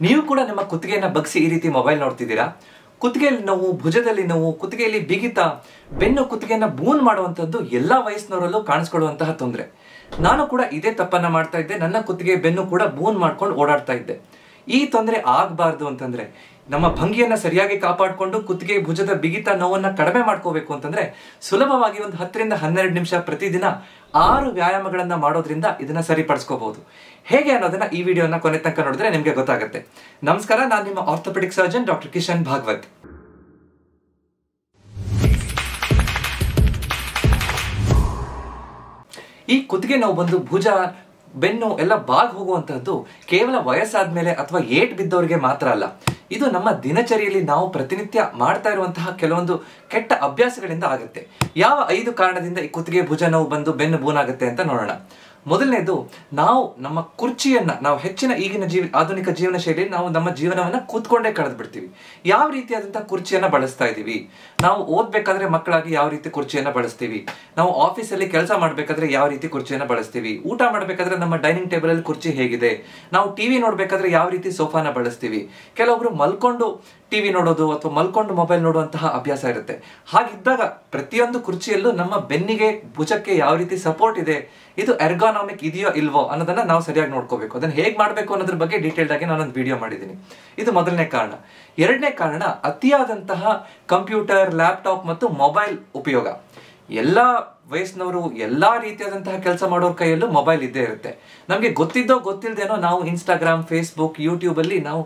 ನೀವು ಕೂಡ ನಿಮ್ಮ ಕುತ್ತಿಗೆಯನ್ನು ಬಗ್ಸಿ ಈ ರೀತಿ ಮೊಬೈಲ್ ನೋಡ್ತಿದ್ದೀರಾ? ಕುತ್ತಿಗೆಯಲ್ಲಿ ನೋವು, ಭುಜದಲ್ಲಿ ನೋವು, ಕುತ್ತಿಗೆಯಲ್ಲಿ ಬಿಗಿತ, ಬೆನ್ನು ಕುತ್ತಿಗೆಯನ್ನ ಬೂನ್ ಮಾಡುವಂತದ್ದು ಎಲ್ಲಾ ವಯಸ್ಸಿನವರಲ್ಲೂ ಕಾಣಿಸ್ಕೊಳ್ಳುವಂತಹ ತೊಂದರೆ. ನಾನು ಕೂಡ ಇದೇ ತಪ್ಪನ್ನ ಮಾಡ್ತಾ ಇದ್ದೆ. ನನ್ನ ಕುತ್ತಿಗೆ ಬೆನ್ನು ಕೂಡ ಬೂನ್ ಮಾಡ್ಕೊಂಡು ಓಡಾಡ್ತಾ ಇದ್ದೆ. ಈ ತೊಂದರೆ ಆಗಬಾರ್ದು ಅಂತಂದ್ರೆ, ನಮ್ಮ ಭಂಗಿಯನ್ನ ಸರಿಯಾಗಿ ಕಾಪಾಡಿಕೊಂಡು ಕುತ್ತಿಗೆ ಭುಜದ ಬಿಗಿತ ನೋವನ್ನ ಕಡಿಮೆ ಮಾಡ್ಕೋಬೇಕು ಅಂತಂದ್ರೆ, ಸುಲಭವಾಗಿ ಒಂದು 10 ರಿಂದ 12 ನಿಮಿಷ ಪ್ರತಿದಿನ 6 ವ್ಯಾಯಾಮಗಳನ್ನ ಮಾಡೋದ್ರಿಂದ ಇದನ್ನ ಸರಿಪಡಿಸ್ಕೋಬಹುದು. ಹೇಗೆ ಅನ್ನೋದನ್ನ ಈ ವಿಡಿಯೋನ ಕೊನೆ ತನಕ ನೋಡಿದ್ರೆ ನಿಮ್ಗೆ ಗೊತ್ತಾಗುತ್ತೆ. ನಮಸ್ಕಾರ, ನಾನು ನಿಮ್ಮ orthopaedic surgeon doctor Kishan Bhagwat. ಈ ಕುತ್ತಿಗೆ ನೋವು ಬಂದು ಭುಜ, ಬೆನ್ನು ಎಲ್ಲ ಬಾಗ್ ಹೋಗುವಂತಹದ್ದು ಕೇವಲ ವಯಸ್ಸಾದ್ಮೇಲೆ ಅಥವಾ ಏಟ್ ಬಿದ್ದವರಿಗೆ ಮಾತ್ರ ಅಲ್ಲ. ಇದು ನಮ್ಮ ದಿನಚರಿಯಲ್ಲಿ ನಾವು ಪ್ರತಿನಿತ್ಯ ಮಾಡ್ತಾ ಇರುವಂತಹ ಕೆಲವೊಂದು ಕೆಟ್ಟ ಅಭ್ಯಾಸಗಳಿಂದ ಆಗುತ್ತೆ. ಯಾವ 5 ಕಾರಣದಿಂದ ಈ ಕುತ್ತಿಗೆ ಭುಜ ನೋವು ಬಂದು ಬೆನ್ನು ಬೂನಾಗುತ್ತೆ ಅಂತ ನೋಡೋಣ. ಮೊದಲನೇದು, ನಾವು ನಮ್ಮ ಕುರ್ಚಿಯನ್ನ ನಾವು ಹೆಚ್ಚಿನ ಈಗಿನ ಆಧುನಿಕ ಜೀವನ ಶೈಲಿಯಲ್ಲಿ ನಾವು ನಮ್ಮ ಜೀವನವನ್ನ ಕೂತ್ಕೊಂಡೇ ಕಳೆದು ಬಿಡ್ತೀವಿ. ಯಾವ ರೀತಿಯಾದಂತಹ ಕುರ್ಚಿಯನ್ನ ಬಳಸ್ತಾ ಇದೀವಿ? ನಾವು ಓದ್ಬೇಕಾದ್ರೆ ಮಕ್ಕಳಾಗಿ ಯಾವ ರೀತಿ ಕುರ್ಚಿಯನ್ನ ಬಳಸ್ತೀವಿ? ನಾವು ಆಫೀಸಲ್ಲಿ ಕೆಲಸ ಮಾಡ್ಬೇಕಾದ್ರೆ ಯಾವ ರೀತಿ ಕುರ್ಚಿಯನ್ನ ಬಳಸ್ತೀವಿ? ಊಟ ಮಾಡ್ಬೇಕಾದ್ರೆ ನಮ್ಮ ಡೈನಿಂಗ್ ಟೇಬಲ್ ಅಲ್ಲಿ ಕುರ್ಚಿ ಹೇಗಿದೆ? ನಾವು ಟಿವಿ ನೋಡ್ಬೇಕಾದ್ರೆ ಯಾವ ರೀತಿ ಸೋಫಾನ ಬಳಸ್ತೀವಿ? ಕೆಲವೊಬ್ರು ಮಲ್ಕೊಂಡು ಟಿವಿ ನೋಡೋದು ಅಥವಾ ಮಲ್ಕೊಂಡು ಮೊಬೈಲ್ ನೋಡುವಂತಹ ಅಭ್ಯಾಸ ಇರುತ್ತೆ. ಹಾಗಿದ್ದಾಗ ಪ್ರತಿಯೊಂದು ಕುರ್ಚಿಯಲ್ಲೂ ನಮ್ಮ ಬೆನ್ನಿಗೆ, ಭುಜಕ್ಕೆ ಯಾವ ರೀತಿ ಸಪೋರ್ಟ್ ಇದೆ, ಇದು ಎರ್ಗಾನಾಮಿಕ್ ಇದೆಯೋ ಇಲ್ವೋ ಅನ್ನೋದನ್ನ ನಾವು ಸರಿಯಾಗಿ ನೋಡ್ಕೋಬೇಕು. ಅದನ್ನ ಹೇಗೆ ಮಾಡಬೇಕು ಅನ್ನೋದ್ರ ಬಗ್ಗೆ ಡೀಟೇಲ್ಡ್ ಆಗಿ ನಾನೊಂದು ವಿಡಿಯೋ ಮಾಡಿದ್ದೀನಿ. ಇದು ಮೊದಲನೇ ಕಾರಣ. ಎರಡನೇ ಕಾರಣ, ಅತಿಯಾದಂತಹ ಕಂಪ್ಯೂಟರ್, ಲ್ಯಾಪ್ಟಾಪ್ ಮತ್ತು ಮೊಬೈಲ್ ಉಪಯೋಗ. ಎಲ್ಲಾ ವಯಸ್ಸಿನವರು ಎಲ್ಲಾ ರೀತಿಯಾದಂತಹ ಕೆಲಸ ಮಾಡೋರ್ ಕೈಯಲ್ಲೂ ಮೊಬೈಲ್ ಇದ್ದೇ ಇರುತ್ತೆ. ನಮ್ಗೆ ಗೊತ್ತಿದ್ದೋ ಗೊತ್ತಿಲ್ದೇನೋ ನಾವು ಇನ್ಸ್ಟಾಗ್ರಾಮ್, ಫೇಸ್ಬುಕ್, ಯೂಟ್ಯೂಬ್ ಅಲ್ಲಿ ನಾವು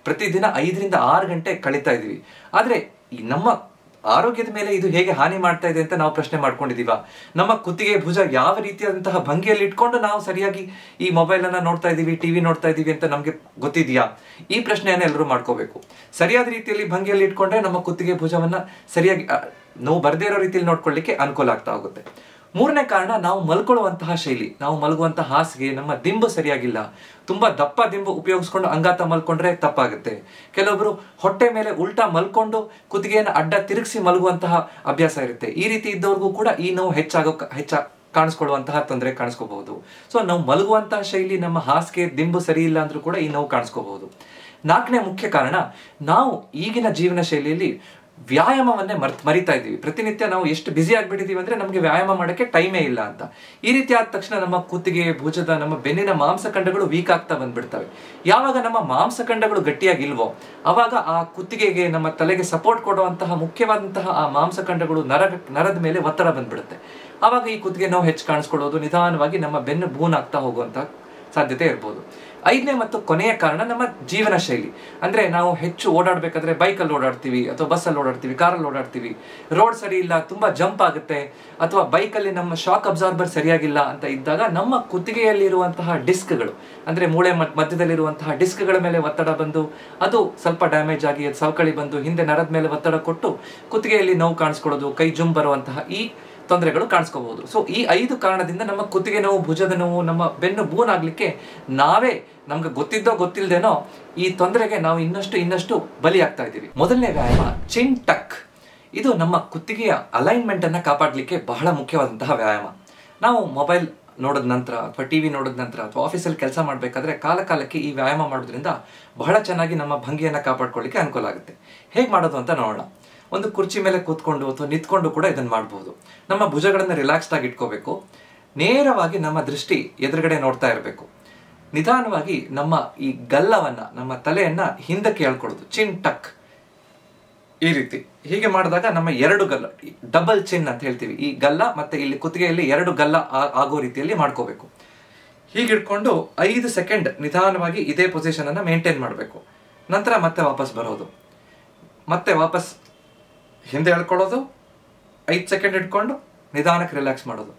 ಪ್ರತಿದಿನ 5 ರಿಂದ 6 ಗಂಟೆ ಕಳೀತಾ ಇದೀವಿ. ಆದ್ರೆ ನಮ್ಮ ಆರೋಗ್ಯದ ಮೇಲೆ ಇದು ಹೇಗೆ ಹಾನಿ ಮಾಡ್ತಾ ಇದೆ ಅಂತ ನಾವು ಪ್ರಶ್ನೆ ಮಾಡ್ಕೊಂಡಿದೀವ? ನಮ್ಮ ಕುತ್ತಿಗೆ, ಭುಜ ಯಾವ ರೀತಿಯಾದಂತಹ ಭಂಗಿಯಲ್ಲಿ ಇಟ್ಕೊಂಡು ನಾವು ಸರಿಯಾಗಿ ಈ ಮೊಬೈಲ್ ಅನ್ನ ನೋಡ್ತಾ ಇದೀವಿ, ಟಿವಿ ನೋಡ್ತಾ ಇದೀವಿ ಅಂತ ನಮ್ಗೆ ಗೊತ್ತಿದ್ಯಾ? ಈ ಪ್ರಶ್ನೆಯನ್ನ ಎಲ್ಲರೂ ಮಾಡ್ಕೋಬೇಕು. ಸರಿಯಾದ ರೀತಿಯಲ್ಲಿ ಭಂಗಿಯಲ್ಲಿ ಇಟ್ಕೊಂಡ್ರೆ ನಮ್ಮ ಕುತ್ತಿಗೆ ಭುಜವನ್ನ ಸರಿಯಾಗಿ ನೋವು ಬರದೇ ಇರೋ ರೀತಿಯಲ್ಲಿ ನೋಡ್ಕೊಳ್ಳಿಕ್ಕೆ ಅನುಕೂಲ ಆಗ್ತಾ ಹೋಗುತ್ತೆ. ಮೂರನೇ ಕಾರಣ, ನಾವು ಮಲ್ಕೊಳ್ಳುವಂತಹ ಶೈಲಿ, ನಾವು ಮಲಗುವಂತಹ ಹಾಸಿಗೆ, ನಮ್ಮ ದಿಂಬು ಸರಿಯಾಗಿಲ್ಲ. ತುಂಬಾ ದಪ್ಪ ದಿಂಬು ಉಪಯೋಗಿಸ್ಕೊಂಡು ಅಂಗಾತ ಮಲ್ಕೊಂಡ್ರೆ ತಪ್ಪಾಗುತ್ತೆ. ಕೆಲವೊಬ್ರು ಹೊಟ್ಟೆ ಮೇಲೆ ಉಲ್ಟಾ ಮಲ್ಕೊಂಡು ಕುತ್ತಿಗೆಯನ್ನು ಅಡ್ಡ ತಿರುಗಿಸಿ ಮಲಗುವಂತಹ ಅಭ್ಯಾಸ ಇರುತ್ತೆ. ಈ ರೀತಿ ಇದ್ದವ್ರಿಗೂ ಕೂಡ ಈ ನೋವು ಹೆಚ್ಚ ಕಾಣಿಸ್ಕೊಳ್ಳುವಂತಹ ತೊಂದರೆ ಕಾಣಿಸ್ಕೋಬಹುದು. ಸೊ ನಾವು ಮಲಗುವಂತಹ ಶೈಲಿ, ನಮ್ಮ ಹಾಸಿಗೆ, ದಿಂಬು ಸರಿ ಇಲ್ಲ ಅಂದ್ರೂ ಕೂಡ ಈ ನೋವು ಕಾಣಿಸ್ಕೋಬಹುದು. ನಾಲ್ಕನೇ ಮುಖ್ಯ ಕಾರಣ, ನಾವು ಈಗಿನ ಜೀವನ ಶೈಲಿಯಲ್ಲಿ ವ್ಯಾಯಾಮವನ್ನೇ ಮರಿತಾ ಇದೀವಿ. ಪ್ರತಿನಿತ್ಯ ನಾವು ಎಷ್ಟು ಬ್ಯುಸಿ ಆಗ್ಬಿಟ್ಟಿದೀವಿ ಅಂದ್ರೆ ನಮ್ಗೆ ವ್ಯಾಯಾಮ ಮಾಡಕ್ಕೆ ಟೈಮೇ ಇಲ್ಲ ಅಂತ. ಈ ರೀತಿ ಆದ ತಕ್ಷಣ ನಮ್ಮ ಕುತ್ತಿಗೆ, ಭುಜದ, ನಮ್ಮ ಬೆನ್ನಿನ ಮಾಂಸಖಂಡಗಳು ವೀಕ್ ಆಗ್ತಾ ಬಂದ್ಬಿಡ್ತವೆ. ಯಾವಾಗ ನಮ್ಮ ಮಾಂಸಖಂಡಗಳು ಗಟ್ಟಿಯಾಗಿಲ್ವೋ ಅವಾಗ ಆ ಕುತ್ತಿಗೆಗೆ, ನಮ್ಮ ತಲೆಗೆ ಸಪೋರ್ಟ್ ಕೊಡುವಂತಹ ಮುಖ್ಯವಾದಂತಹ ಆ ಮಾಂಸಖಂಡಗಳು ನರದ ಮೇಲೆ ಒತ್ತಡ ಬಂದ್ಬಿಡುತ್ತೆ. ಆವಾಗ ಈ ಕುತ್ತಿಗೆ ನೋವು ಹೆಚ್ಚು ಕಾಣಿಸ್ಕೊಳ್ಳೋದು, ನಿಧಾನವಾಗಿ ನಮ್ಮ ಬೆನ್ನು ಬೂನ್ ಆಗ್ತಾ ಹೋಗುವಂತಹ ಸಾಧ್ಯತೆ ಇರ್ಬೋದು. 5ನೇ ಮತ್ತು ಕೊನೆಯ ಕಾರಣ, ನಮ್ಮ ಜೀವನ ಶೈಲಿ. ಅಂದ್ರೆ ನಾವು ಹೆಚ್ಚು ಓಡಾಡ್ಬೇಕಾದ್ರೆ ಬೈಕಲ್ಲಿ ಓಡಾಡ್ತೀವಿ ಅಥವಾ ಬಸ್ಸಲ್ಲಿ ಓಡಾಡ್ತೀವಿ, ಕಾರಲ್ಲಿ ಓಡಾಡ್ತೀವಿ. ರೋಡ್ ಸರಿ ಇಲ್ಲ, ತುಂಬಾ ಜಂಪ್ ಆಗುತ್ತೆ, ಅಥವಾ ಬೈಕಲ್ಲಿ ನಮ್ಮ ಶಾಕ್ ಅಬ್ಸಾರ್ಬರ್ ಸರಿಯಾಗಿಲ್ಲ ಅಂತ ಇದ್ದಾಗ ನಮ್ಮ ಕುತ್ತಿಗೆಯಲ್ಲಿರುವಂತಹ ಡಿಸ್ಕ್ಗಳು, ಅಂದ್ರೆ ಮೂಳೆ ಮಧ್ಯದಲ್ಲಿರುವಂತಹ ಡಿಸ್ಕ್ಗಳ ಮೇಲೆ ಒತ್ತಡ ಬಂದು ಅದು ಸ್ವಲ್ಪ ಡ್ಯಾಮೇಜ್ ಆಗಿ ಅದು ಸವಕಳಿ ಬಂದು ಹಿಂದೆ ನರದ ಮೇಲೆ ಒತ್ತಡ ಕೊಟ್ಟು ಕುತ್ತಿಗೆಯಲ್ಲಿ ನೋವು ಕಾಣಿಸ್ಕೊಳ್ಳೋದು, ಕೈ ಜುಮ್ ಬರುವಂತಹ ಈ ತೊಂದರೆಗಳು ಕಾಣಿಸ್ಕೋಬಹುದು. ಸೊ ಈ 5 ಕಾರಣದಿಂದ ನಮ್ಮ ಕುತ್ತಿಗೆ ನೋವು, ಭುಜದ ನೋವು, ನಮ್ಮ ಬೆನ್ನು ಬೂನ್ ಆಗ್ಲಿಕ್ಕೆ ನಾವೇ ನಮ್ಗೆ ಗೊತ್ತಿದ್ದೋ ಗೊತ್ತಿಲ್ದೇನೋ ಈ ತೊಂದರೆಗೆ ನಾವು ಇನ್ನಷ್ಟು ಬಲಿಯಾಗ್ತಾ ಇದ್ದೀವಿ. ಮೊದಲನೇ ವ್ಯಾಯಾಮ ಚಿನ್ ಟಕ್. ಇದು ನಮ್ಮ ಕುತ್ತಿಗೆಯ ಅಲೈನ್ಮೆಂಟ್ ಅನ್ನ ಕಾಪಾಡಲಿಕ್ಕೆ ಬಹಳ ಮುಖ್ಯವಾದಂತಹ ವ್ಯಾಯಾಮ. ನಾವು ಮೊಬೈಲ್ ನೋಡಿದ ನಂತರ ಅಥವಾ ಟಿವಿ ನೋಡಿದ ನಂತರ ಅಥವಾ ಆಫೀಸಲ್ಲಿ ಕೆಲಸ ಮಾಡಬೇಕಾದ್ರೆ ಕಾಲಕಾಲಕ್ಕೆ ಈ ವ್ಯಾಯಾಮ ಮಾಡೋದ್ರಿಂದ ಬಹಳ ಚೆನ್ನಾಗಿ ನಮ್ಮ ಭಂಗಿಯನ್ನ ಕಾಪಾಡ್ಕೊಳ್ಳಿಕ್ಕೆ ಅನುಕೂಲ ಆಗುತ್ತೆ. ಹೇಗೆ ಮಾಡೋದು ಅಂತ ನೋಡೋಣ. ಒಂದು ಕುರ್ಚಿ ಮೇಲೆ ಕೂತ್ಕೊಂಡು ಅಥವಾ ನಿಂತ್ಕೊಂಡು ಕೂಡ ಇದನ್ನ ಮಾಡಬಹುದು. ನಮ್ಮ ಭುಜಗಳನ್ನ ರಿಲ್ಯಾಕ್ಸ್ಡ್ ಆಗಿ ಇಟ್ಕೋಬೇಕು. ನೇರವಾಗಿ ನಮ್ಮ ದೃಷ್ಟಿ ಎದುರುಗಡೆ ನೋಡ್ತಾ ಇರಬೇಕು. ನಿಧಾನವಾಗಿ ನಮ್ಮ ಈ ಗಲ್ಲವನ್ನ, ನಮ್ಮ ತಲೆಯನ್ನ ಹಿಂದಕ್ಕೆ ಎಳ್ಕೊಳ್ಳೋದು, ಚಿನ್ ಟಕ್. ಈ ರೀತಿ ಹೀಗೆ ಮಾಡಿದಾಗ ನಮ್ಮ 2 ಗಲ್ಲ, ಡಬಲ್ ಚಿನ್ ಅಂತ ಹೇಳ್ತೀವಿ, ಈ ಗಲ್ಲ ಮತ್ತೆ ಇಲ್ಲಿ ಕುತ್ತಿಗೆಯಲ್ಲಿ 2 ಗಲ್ಲ ಆಗೋ ರೀತಿಯಲ್ಲಿ ಮಾಡ್ಕೋಬೇಕು. ಹೀಗಿಡ್ಕೊಂಡು 5 ಸೆಕೆಂಡ್ ನಿಧಾನವಾಗಿ ಇದೇ ಪೊಸಿಷನ್ ಅನ್ನ ಮೇಂಟೈನ್ ಮಾಡಬೇಕು. ನಂತರ ಮತ್ತೆ ವಾಪಸ್ ಬರೋದು, ಮತ್ತೆ ವಾಪಸ್ ಹಿಂದೆ ಎಳ್ಕೊಳ್ಳೋದು, 5 ಸೆಕೆಂಡ್ ಇಟ್ಕೊಂಡು ನಿಧಾನಕ್ಕೆ ರಿಲ್ಯಾಕ್ಸ್ ಮಾಡೋದು.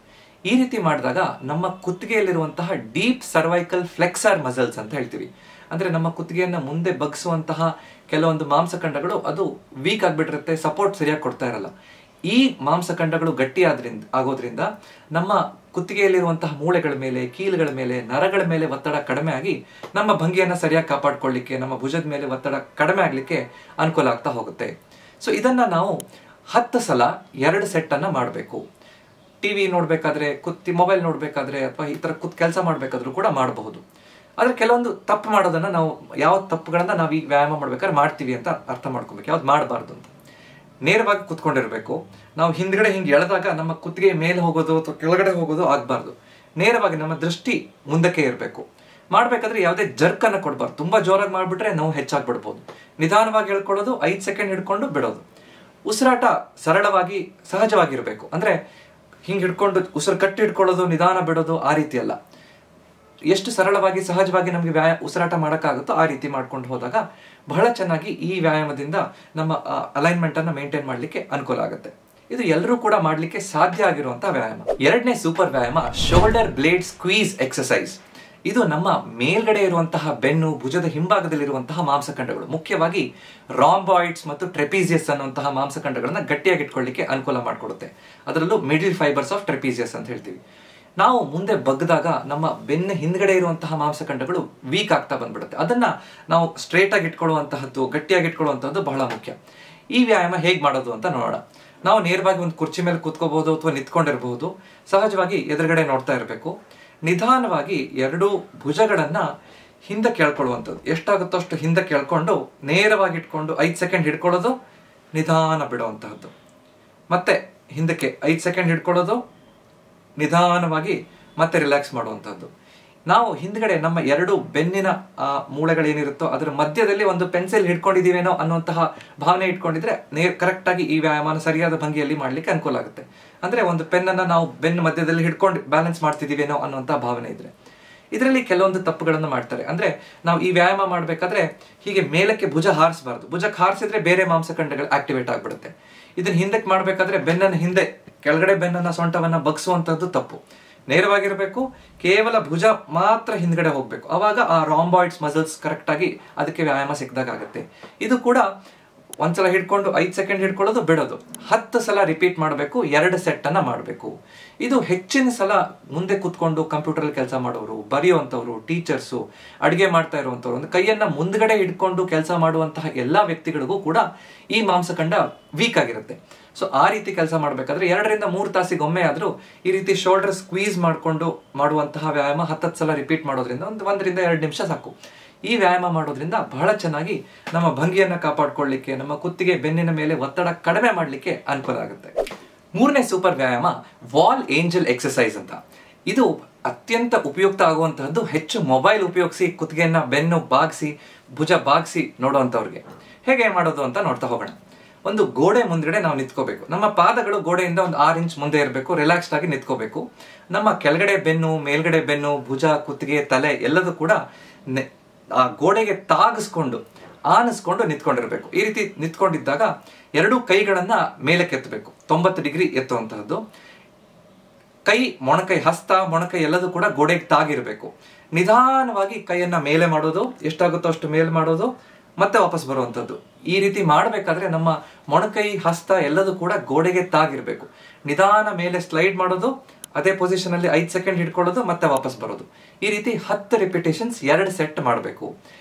ಈ ರೀತಿ ಮಾಡಿದಾಗ ನಮ್ಮ ಕುತ್ತಿಗೆಯಲ್ಲಿರುವಂತಹ ಡೀಪ್ ಸರ್ವೈಕಲ್ ಫ್ಲೆಕ್ಸರ್ ಮಸಲ್ಸ್ ಅಂತ ಹೇಳ್ತೀವಿ, ಅಂದ್ರೆ ನಮ್ಮ ಕುತ್ತಿಗೆಯನ್ನ ಮುಂದೆ ಬಗ್ಸುವಂತಹ ಕೆಲವೊಂದು ಮಾಂಸಖಂಡಗಳು ಅದು ವೀಕ್ ಆಗ್ಬಿಟ್ಟಿರುತ್ತೆ, ಸಪೋರ್ಟ್ ಸರಿಯಾಗಿ ಕೊಡ್ತಾ ಇರಲ್ಲ. ಈ ಮಾಂಸಖಂಡಗಳು ಗಟ್ಟಿ ಆಗೋದ್ರಿಂದ ನಮ್ಮ ಕುತ್ತಿಗೆಯಲ್ಲಿರುವಂತಹ ಮೂಳೆಗಳ ಮೇಲೆ, ಕೀಲುಗಳ ಮೇಲೆ, ನರಗಳ ಮೇಲೆ ಒತ್ತಡ ಕಡಿಮೆ ಆಗಿ ನಮ್ಮ ಭಂಗಿಯನ್ನ ಸರಿಯಾಗಿ ಕಾಪಾಡ್ಕೊಳ್ಳಿಕ್ಕೆ, ನಮ್ಮ ಭುಜದ ಮೇಲೆ ಒತ್ತಡ ಕಡಿಮೆ ಆಗ್ಲಿಕ್ಕೆ ಅನುಕೂಲ ಆಗ್ತಾ ಹೋಗುತ್ತೆ. ಸೊ ಇದನ್ನ ನಾವು 10 ಸಲ 2 ಸೆಟ್ ಅನ್ನ ಮಾಡಬೇಕು. ಟಿವಿ ನೋಡ್ಬೇಕಾದ್ರೆ, ಮೊಬೈಲ್ ನೋಡ್ಬೇಕಾದ್ರೆ ಅಥವಾ ಈ ತರ ಕೆಲಸ ಮಾಡ್ಬೇಕಾದ್ರೂ ಕೂಡ ಮಾಡಬಹುದು. ಆದರೆ ಕೆಲವೊಂದು ತಪ್ಪು ಮಾಡೋದನ್ನು ನಾವು ಯಾವ ತಪ್ಪುಗಳನ್ನು ನಾವು ಈ ವ್ಯಾಯಾಮ ಮಾಡ್ಬೇಕಾದ್ರೆ ಮಾಡ್ತೀವಿ ಅಂತ ಅರ್ಥ ಮಾಡ್ಕೊಬೇಕು, ಯಾವ್ದು ಮಾಡಬಾರ್ದು ಅಂತ. ನೇರವಾಗಿ ಕುತ್ಕೊಂಡಿರಬೇಕು. ನಾವು ಹಿಂದ್ಗಡೆ ಹಿಂಗೆ ಎಳೆದಾಗ ನಮ್ಮ ಕುತ್ತಿಗೆ ಮೇಲೆ ಹೋಗೋದು ಅಥವಾ ಕೆಳಗಡೆ ಹೋಗೋದು ಆಗಬಾರ್ದು. ನೇರವಾಗಿ ನಮ್ಮ ದೃಷ್ಟಿ ಮುಂದಕ್ಕೆ ಇರಬೇಕು. ಮಾಡಬೇಕಾದ್ರೆ ಯಾವುದೇ ಜರ್ಕನ್ನು ಕೊಡಬಾರ್ದು. ತುಂಬ ಜೋರಾಗಿ ಮಾಡಿಬಿಟ್ರೆ ನೋವು ಹೆಚ್ಚಾಗ್ಬಿಡ್ಬೋದು. ನಿಧಾನವಾಗಿ ಹೇಳ್ಕೊಳ್ಳೋದು, 5 ಸೆಕೆಂಡ್ ಹಿಡ್ಕೊಂಡು ಬಿಡೋದು. ಉಸಿರಾಟ ಸರಳವಾಗಿ ಸಹಜವಾಗಿರಬೇಕು. ಅಂದರೆ ಹಿಂಗೆ ಹಿಡ್ಕೊಂಡು ಉಸಿರು ಕಟ್ಟಿ ಹಿಡ್ಕೊಳ್ಳೋದು, ನಿಧಾನ ಬಿಡೋದು ಆ ರೀತಿ ಅಲ್ಲ. ಎಷ್ಟು ಸರಳವಾಗಿ ಸಹಜವಾಗಿ ನಮಗೆ ಉಸಿರಾಟ ಮಾಡೋಕ್ಕಾಗುತ್ತೋ ಆ ರೀತಿ ಮಾಡ್ಕೊಂಡು ಹೋದಾಗ ಬಹಳ ಚೆನ್ನಾಗಿ ಈ ವ್ಯಾಯಾಮದಿಂದ ನಮ್ಮ ಅಲೈನ್ಮೆಂಟನ್ನು ಮೇಂಟೈನ್ ಮಾಡಲಿಕ್ಕೆ ಅನುಕೂಲ ಆಗುತ್ತೆ. ಇದು ಎಲ್ಲರೂ ಕೂಡ ಮಾಡಲಿಕ್ಕೆ ಸಾಧ್ಯ ಆಗಿರುವಂಥ ವ್ಯಾಯಾಮ. ಎರಡನೇ ಸೂಪರ್ ವ್ಯಾಯಾಮ ಶೋಲ್ಡರ್ ಬ್ಲೇಡ್ ಸ್ಕ್ವೀಸ್ ಎಕ್ಸಸೈಸ್. ಇದು ನಮ್ಮ ಮೇಲ್ಗಡೆ ಇರುವಂತಹ ಬೆನ್ನು, ಭುಜದ ಹಿಂಭಾಗದಲ್ಲಿರುವಂತಹ ಮಾಂಸಖಂಡಗಳು, ಮುಖ್ಯವಾಗಿ ರಾಂಬಾಯ್ಡ್ಸ್ ಮತ್ತು ಟ್ರೆಪೀಸಿಯಸ್ ಅನ್ನುವಂತಹ ಮಾಂಸಖಂಡಗಳನ್ನ ಗಟ್ಟಿಯಾಗಿ ಇಟ್ಕೊಳ್ಳಿಕ್ಕೆ ಅನುಕೂಲ ಮಾಡಿಕೊಡುತ್ತೆ. ಅದರಲ್ಲೂ ಮಿಡಲ್ ಫೈಬರ್ಸ್ ಆಫ್ ಟ್ರೆಪೀಸಿಯಸ್ ಅಂತ ಹೇಳ್ತೀವಿ. ನಾವು ಮುಂದೆ ಬಗ್ಗದಾಗ ನಮ್ಮ ಬೆನ್ನ ಹಿಂದ್ಗಡೆ ಇರುವಂತಹ ಮಾಂಸಖಂಡಗಳು ವೀಕ್ ಆಗ್ತಾ ಬಂದ್ಬಿಡುತ್ತೆ. ಅದನ್ನ ನಾವು ಸ್ಟ್ರೇಟ್ ಆಗಿ ಇಟ್ಕೊಳ್ಳುವಂತಹದ್ದು, ಗಟ್ಟಿಯಾಗಿ ಇಟ್ಕೊಳ್ಳುವಂತಹದ್ದು ಬಹಳ ಮುಖ್ಯ. ಈ ವ್ಯಾಯಾಮ ಹೇಗೆ ಮಾಡೋದು ಅಂತ ನೋಡೋಣ. ನಾವು ನೇರವಾಗಿ ಒಂದು ಕುರ್ಚಿ ಮೇಲೆ ಕೂತ್ಕೋಬಹುದು ಅಥವಾ ನಿಂತ್ಕೊಂಡಿರಬಹುದು. ಸಹಜವಾಗಿ ಎದುರುಗಡೆ ನೋಡ್ತಾ ಇರಬೇಕು. ನಿಧಾನವಾಗಿ ಎರಡೂ ಭುಜಗಳನ್ನ ಹಿಂದಕ್ಕೆ ಎಳ್ಕೊಳ್ಳುವಂಥದ್ದು, ಎಷ್ಟಾಗುತ್ತೋ ಅಷ್ಟು ಹಿಂದಕ್ಕೆ ಎಳ್ಕೊಂಡು ನೇರವಾಗಿ ಇಟ್ಕೊಂಡು 5 ಸೆಕೆಂಡ್ ಹಿಡ್ಕೊಳ್ಳೋದು, ನಿಧಾನ ಬಿಡುವಂತಹದ್ದು. ಮತ್ತೆ ಹಿಂದಕ್ಕೆ 5 ಸೆಕೆಂಡ್ ಹಿಡ್ಕೊಳ್ಳೋದು, ನಿಧಾನವಾಗಿ ಮತ್ತೆ ರಿಲ್ಯಾಕ್ಸ್ ಮಾಡುವಂಥದ್ದು. ನಾವು ಹಿಂದ್ಗಡೆ ನಮ್ಮ ಎರಡು ಬೆನ್ನಿನ ಮೂಳೆಗಳೇನಿರುತ್ತೋ ಅದರ ಮಧ್ಯದಲ್ಲಿ ಒಂದು ಪೆನ್ಸಿಲ್ ಹಿಡ್ಕೊಂಡಿದ್ದೀವೇನೋ ಅನ್ನುವಂತಹ ಭಾವನೆ ಇಟ್ಕೊಂಡಿದ್ರೆ ಕರೆಕ್ಟಾಗಿ ಈ ವ್ಯಾಯಾಮನ ಸರಿಯಾದ ಭಂಗಿಯಲ್ಲಿ ಮಾಡಲಿಕ್ಕೆ ಅನುಕೂಲ ಆಗುತ್ತೆ. ಅಂದರೆ ಒಂದು ಪೆನ್ನನ್ನು ನಾವು ಬೆನ್ನ ಮಧ್ಯದಲ್ಲಿ ಹಿಡ್ಕೊಂಡು ಬ್ಯಾಲೆನ್ಸ್ ಮಾಡ್ತಿದ್ದೀವೇನೋ ಅನ್ನುವಂತಹ ಭಾವನೆ ಇದ್ರೆ. ಇದರಲ್ಲಿ ಕೆಲವೊಂದು ತಪ್ಪುಗಳನ್ನು ಮಾಡ್ತಾರೆ. ಅಂದರೆ ನಾವು ಈ ವ್ಯಾಯಾಮ ಮಾಡಬೇಕಾದ್ರೆ ಹೀಗೆ ಮೇಲಕ್ಕೆ ಭುಜ ಹಾರಿಸಬಾರ್ದು. ಭುಜಕ್ಕೆ ಹಾರಿಸಿದ್ರೆ ಬೇರೆ ಮಾಂಸಖಂಡಗಳು ಆಕ್ಟಿವೇಟ್ ಆಗಿಬಿಡುತ್ತೆ. ಇದನ್ನ ಹಿಂದಕ್ಕೆ ಮಾಡಬೇಕಾದ್ರೆ ಬೆನ್ನನ್ನು ಹಿಂದೆ, ಕೆಳಗಡೆ ಬೆನ್ನನ್ನು, ಸೊಂಟವನ್ನು ಬಗ್ಸುವಂಥದ್ದು ತಪ್ಪು. ನೇರವಾಗಿರಬೇಕು. ಕೇವಲ ಭುಜ ಮಾತ್ರ ಹಿಂದ್ಗಡೆ ಹೋಗ್ಬೇಕು. ಅವಾಗ ಆ ರಾಂಬಾಯ್ಡ್ಸ್ ಮಸಲ್ಸ್ ಕರೆಕ್ಟಾಗಿ ಅದಕ್ಕೆ ವ್ಯಾಯಾಮ ಸಿಕ್ಕಿದಾಗುತ್ತೆ. ಇದು ಕೂಡ ಒಂದ್ಸಲ ಹಿಡ್ಕೊಂಡು 5 ಸೆಕೆಂಡ್ ಹಿಡ್ಕೊಳ್ಳೋದು, ಬಿಡೋದು. 10 ಸಲ ರಿಪೀಟ್ ಮಾಡಬೇಕು. 2 ಸೆಟ್ಟನ್ನು ಮಾಡಬೇಕು. ಇದು ಹೆಚ್ಚಿನ ಸಲ ಮುಂದೆ ಕೂತ್ಕೊಂಡು ಕಂಪ್ಯೂಟರಲ್ಲಿ ಕೆಲಸ ಮಾಡೋರು, ಬರೆಯುವಂಥವ್ರು, ಟೀಚರ್ಸು, ಅಡುಗೆ ಮಾಡ್ತಾ ಇರುವಂಥವ್ರು, ಒಂದು ಕೈಯನ್ನು ಮುಂದ್ಗಡೆ ಹಿಡ್ಕೊಂಡು ಕೆಲಸ ಮಾಡುವಂತಹ ಎಲ್ಲ ವ್ಯಕ್ತಿಗಳಿಗೂ ಕೂಡ ಈ ಮಾಂಸಖಂಡ ವೀಕ್ ಆಗಿರುತ್ತೆ. ಸೊ ಆ ರೀತಿ ಕೆಲಸ ಮಾಡಬೇಕಾದ್ರೆ 2 ರಿಂದ 3 ತಾಸಿಗೊಮ್ಮೆ ಆದರೂ ಈ ರೀತಿ ಶೋಲ್ಡರ್ ಸ್ಕ್ವೀಸ್ ಮಾಡಿಕೊಂಡು ಮಾಡುವಂತಹ ವ್ಯಾಯಾಮ 10 ಸಲ ರಿಪೀಟ್ ಮಾಡೋದ್ರಿಂದ 1 ರಿಂದ 2 ನಿಮಿಷ ಸಾಕು. ಈ ವ್ಯಾಯಾಮ ಮಾಡೋದ್ರಿಂದ ಬಹಳ ಚೆನ್ನಾಗಿ ನಮ್ಮ ಭಂಗಿಯನ್ನು ಕಾಪಾಡಿಕೊಳ್ಳಲಿಕ್ಕೆ, ನಮ್ಮ ಕುತ್ತಿಗೆ ಬೆನ್ನಿನ ಮೇಲೆ ಒತ್ತಡ ಕಡಿಮೆ ಮಾಡಲಿಕ್ಕೆ ಅನುಕೂಲ ಆಗುತ್ತೆ. ಮೂರನೇ ಸೂಪರ್ ವ್ಯಾಯಾಮ ವಾಲ್ ಏಂಜಲ್ ಎಕ್ಸಸೈಸ್ ಅಂತ. ಇದು ಅತ್ಯಂತ ಉಪಯುಕ್ತ ಆಗುವಂತಹದ್ದು ಹೆಚ್ಚು ಮೊಬೈಲ್ ಉಪಯೋಗಿಸಿ ಕುತ್ತಿಗೆಯನ್ನ ಬೆನ್ನು ಬಾಗಿಸಿ ಭುಜ ಬಾಗಿಸಿ ನೋಡುವಂಥವ್ರಿಗೆ. ಹೇಗೆ ಮಾಡೋದು ಅಂತ ನೋಡ್ತಾ ಹೋಗೋಣ. ಒಂದು ಗೋಡೆ ಮುಂದ್ಗಡೆ ನಾವು ನಿಂತ್ಕೋಬೇಕು. ನಮ್ಮ ಪಾದಗಳು ಗೋಡೆಯಿಂದ ಒಂದು 6 ಇಂಚ್ ಮುಂದೆ ಇರಬೇಕು. ರಿಲ್ಯಾಕ್ಸ್ಡ್ ಆಗಿ ನಿಂತ್ಕೋಬೇಕು. ನಮ್ಮ ಕೆಳಗಡೆ ಬೆನ್ನು, ಮೇಲ್ಗಡೆ ಬೆನ್ನು, ಭುಜ, ಕುತ್ತಿಗೆ, ತಲೆ ಎಲ್ಲದೂ ಕೂಡ ಆ ಗೋಡೆಗೆ ತಾಗಿಸ್ಕೊಂಡು ಆನಿಸ್ಕೊಂಡು ನಿಂತ್ಕೊಂಡಿರ್ಬೇಕು. ಈ ರೀತಿ ನಿಂತ್ಕೊಂಡಿದ್ದಾಗ 2 ಕೈಗಳನ್ನ ಮೇಲಕ್ಕೆ ಎತ್ತಬೇಕು. 90 ಡಿಗ್ರಿ ಎತ್ತುವಂತಹದ್ದು. ಕೈ, ಮೊಣಕೈ, ಹಸ್ತ, ಮೊಣಕೈ ಎಲ್ಲದೂ ಕೂಡ ಗೋಡೆಗೆ ತಾಗಿರ್ಬೇಕು. ನಿಧಾನವಾಗಿ ಕೈಯನ್ನ ಮೇಲೆ ಮಾಡೋದು, ಎಷ್ಟಾಗುತ್ತೋ ಅಷ್ಟು ಮೇಲೆ ಮಾಡೋದು, ಮತ್ತೆ ವಾಪಸ್ ಬರುವಂಥದ್ದು. ಈ ರೀತಿ ಮಾಡಬೇಕಾದ್ರೆ ನಮ್ಮ ಮೊಣಕೈ, ಹಸ್ತ ಎಲ್ಲದೂ ಕೂಡ ಗೋಡೆಗೆ ತಾಗಿರ್ಬೇಕು. ನಿಧಾನ ಮೇಲೆ ಸ್ಲೈಡ್ ಮಾಡೋದು, ಅದೇ ಪೊಸಿಷನ್ ಅಲ್ಲಿ 5 ಸೆಕೆಂಡ್ ಹಿಡ್ಕೊಳ್ಳೋದು, ಮತ್ತೆ ವಾಪಸ್ ಬರೋದು. ಈ ರೀತಿ 10 ರಿಪಿಟೇಷನ್ಸ್ 2 ಸೆಟ್ ಮಾಡಬೇಕು.